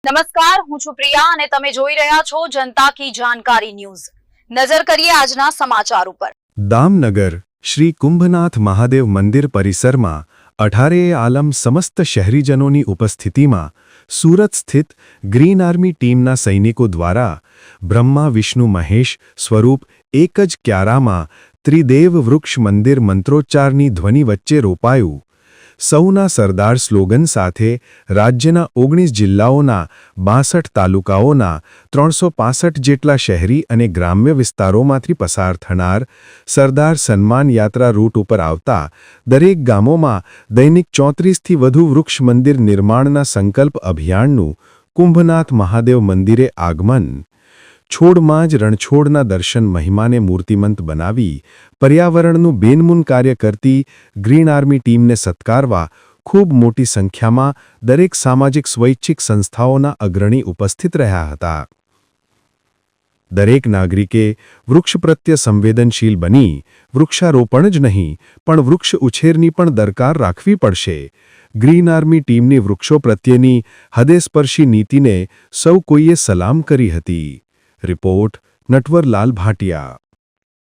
નમસ્કાર, હું છું પ્રિયા અને તમે જોઈ રહ્યા છો જનતા કી જાણકારી ન્યૂઝ। નજર કરીએ આજના સમાચાર ઉપર। દામનગર શ્રી કુંભનાથ મહાદેવ મંદિર પરિસરમાં 18 આલમ સમસ્ત શહેરીજનોની ઉપસ્થિતિમાં સુરત સ્થિત ગ્રીન આર્મી ટીમના સૈનિકો દ્વારા બ્રહ્મા વિષ્ણુ મહેશ સ્વરૂપ એક જ ક્યારામાં ત્રિદેવ વૃક્ષ મંદિર મંત્રોચ્ચારની ધ્વનિ વચ્ચે રોપાયું। સૌના સરદાર સ્લોગન સાથે રાજ્યના 19 જિલ્લાઓના 62 તાલુકાઓના 365 જેટલા શહેરી અને ગ્રામ્ય વિસ્તારોમાંથી પસાર થનાર સરદાર સન્માન યાત્રા રૂટ ઉપર આવતા દરેક ગામોમાં દૈનિક 34થી વધુ વૃક્ષ મંદિર નિર્માણના સંકલ્પ અભિયાનનું કુંભનાથ મહાદેવ મંદિરે આગમન। છોડમાં જ રણછોડના દર્શન મહિમાને મૂર્તિમંત બનાવી પર્યાવરણનું બેનમૂન કાર્ય કરતી ગ્રીન આર્મી ટીમને સત્કારવા ખૂબ મોટી સંખ્યામાં દરેક સામાજિક સ્વૈચ્છિક સંસ્થાઓના અગ્રણી ઉપસ્થિત રહ્યા હતા। દરેક નાગરિકે વૃક્ષ પ્રત્યે સંવેદનશીલ બની વૃક્ષારોપણ જ નહીં પણ વૃક્ષ ઉછેરની પણ દરકાર રાખવી પડશે। ગ્રીન આર્મી ટીમની વૃક્ષો પ્રત્યેની હૃદયસ્પર્શી નીતિને સૌ કોઈએ સલામ કરી હતી। રિપોર્ટ નટવરલાલ ભાટિયા।